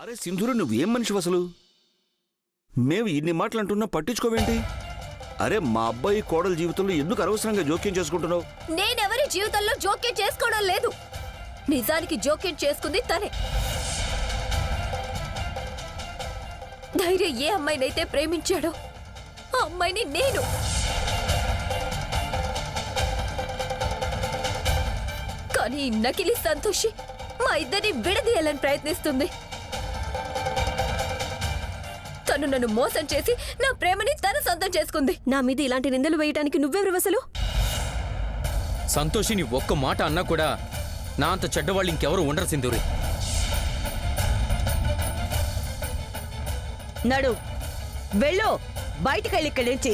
అరే సింధూరి, నువ్వేం మనిషి అసలు? మేము ఇన్ని మాటలు అంటున్నా పట్టించుకోవేంటి? అరే మా అబ్బాయి కోడల జీవితంలో ఎందుకు అనవసరంగా జోక్యం చేసుకుంటున్నావు? నేనెవరి జీవితంలో జోక్యం చేసుకోవడం లేదు. నిజానికి జోక్యం చేసుకుంది తనే. ధైర్యం ఏ అమ్మాయినైతే ప్రేమించాడో ఆ అమ్మాయిని నేను. కానీ నకిలీ సంతోషి మా ఇద్దరిని విడదీయాలని ప్రయత్నిస్తుంది. తను నన్ను మోసం చేసి నా ప్రేమని తన సొంతం చేసుకుంది. నా మీద ఇలాంటి నిందలు వేయడానికి నువ్వెవరు అసలు? సంతోషిని ఒక్క మాట అన్నా కూడా నా అంత చెడ్డవాళ్ళు ఇంకెవరు ఉండరు సింధూరి. నడు, వెళ్ళు, బయటికెళ్ళి ఇక్కడి నుంచి.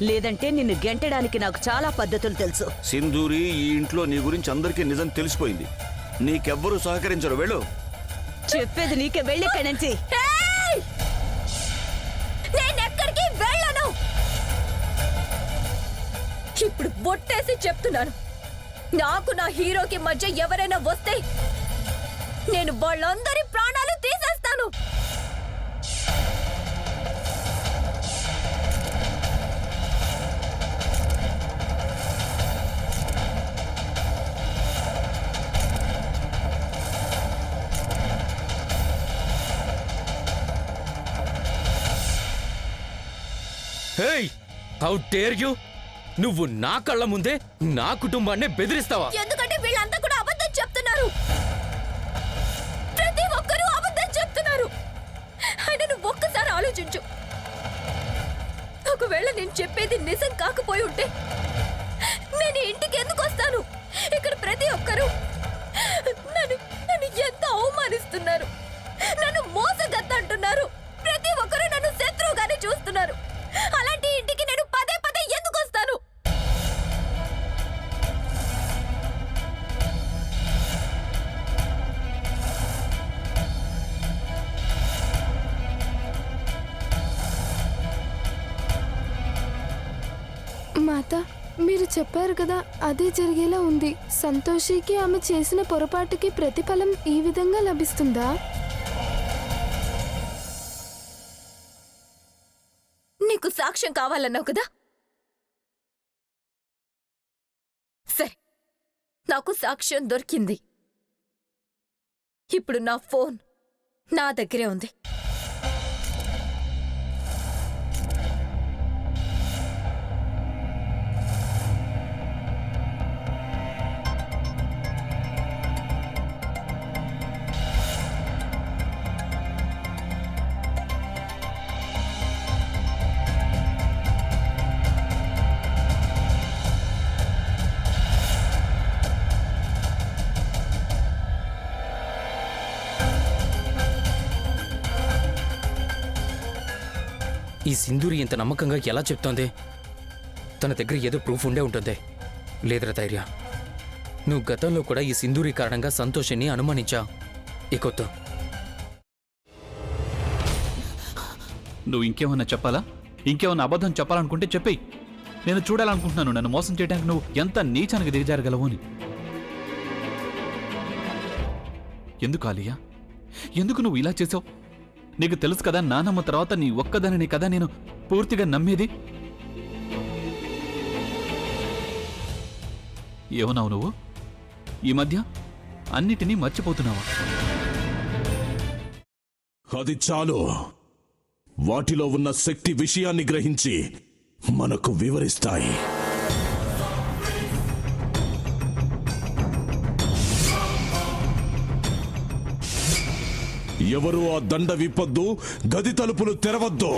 లేదంటే నిన్ను గెంటడానికి నాకు చాలా పద్ధతులు తెలుసు. సింధూరి, ఈ ఇంట్లో నీ గురించి అందరికీ నిజం తెలిసిపోయింది. నీకెవ్వరూ సహకరించరు. వెళ్ళు. చెప్పేది నీకే, వెళ్ళి ఇక్కడి నుంచి. నేనెక్కడికి వెళ్ళను. ఇప్పుడు బొట్టేసి చెప్తున్నాను, నాకు నా హీరోకి మధ్య ఎవరైనా వస్తే నేను వాళ్ళందరి ప్రాణాలు తీసేస్తాను. Hey, how dare you! నువ్వు నా కళ్ళ ముందే నా కుటుంబాన్ని బెదిరిస్తావా? ఎందుకంటే వీళ్ళంతా కూడా అబద్ధం చెప్తున్నారు. ప్రతి ఒక్కరూ అబద్ధం చెప్తున్నారు. అయినా నువ్వు ఒక్కసారి ఆలోచించు. ఒకవేళ నేను చెప్పేది నిజం కాకపోయి ఉంటే నేను ఇంటికి ఎందుకు వస్తాను? ఇక్కడ ప్రతి ఒక్కరూ నన్ను ఎంత అవమానిస్తున్నారు. నన్ను మోసగత్త అంటున్నారు. ప్రతి ఒక్కరూ నన్ను శత్రువుగానే చూస్తున్నారు. అలాంటి ఇంటికి నేను పదే పదే ఎందుకు వస్తాను? మాత, మీరు చెప్పారు కదా, అదే జరిగేలా ఉంది. సంతోషికి ఆమె చేసిన పొరపాటుకి ప్రతిఫలం ఈ విధంగా లభిస్తుందా? నీకు సాక్ష్యం కావాలన్నావు కదా, సరే, నాకు సాక్ష్యం దొరికింది. ఇప్పుడు నా ఫోన్ నా దగ్గరే ఉంది. ఈ సింధూరి ఇంత నమ్మకంగా ఎలా చెప్తోంది? తన దగ్గర ఏదో ప్రూఫ్ ఉండే ఉంటుంది. లేదురా ధైర్య, నువ్వు గతంలో కూడా ఈ సింధూరి కారణంగా సంతోషిని అనుమానించా. ఇకొద్దు. నువ్వు ఇంకేమన్నా చెప్పాలా? ఇంకేమన్నా అబద్ధం చెప్పాలనుకుంటే చెప్పేయి. నేను చూడాలనుకుంటున్నాను నన్ను మోసం చేయడానికి నువ్వు ఎంత నీచానికి దిగజారగలవు అని. ఎందుకు ఆలియా, ఎందుకు నువ్వు ఇలా చేసావు? నీకు తెలుసు కదా, నానమ్మ తర్వాత నీ ఒక్కదానిని కదా నేను పూర్తిగా నమ్మేది. ఏమన్నావు నువ్వు? ఈ మధ్య అన్నిటినీ మర్చిపోతున్నావా? అది చాలు. వాటిలో ఉన్న శక్తి విషయాన్ని గ్రహించి మనకు వివరిస్తాయి. ఎవరు ఆ దండ విప్పొద్దు, గది తలుపులు తెరవద్దు.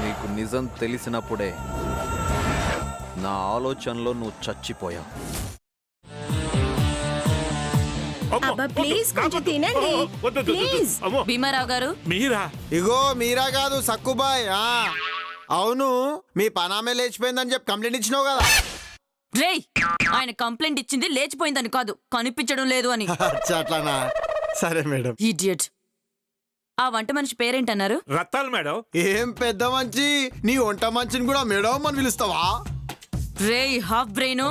నీకు నిజం తెలిసినప్పుడే నా ఆలోచనలో నువ్వు చచ్చిపోయావు. అబ్బా ప్లీజ్ కొంచెం తినండి ప్లీజ్. భీమారావు గారు మీరా ఇగో మీరా కాదు సక్కుబాయ్. అవును, మీ పనామే లేచిపోయిందని చెప్పి కంప్లైంట్ ఇచ్చినావు కదా. రేయ్, ఆయన కంప్లైంట్ ఇచ్చింది లేచిపోయిందని కాదు, కనిపించడం లేదు అని. అచ్చా, అట్లానా? సరే మేడం. ఇడియట్. ఆ వంట మనిషి పేరేంటన్నారు? రత్తాలు మేడం. ఏం పెద్ద మంచి, నీ వంట మంచిని కూడా మేడం అని పిలుస్తావా? రేయ్ హాఫ్ బ్రెయిన్,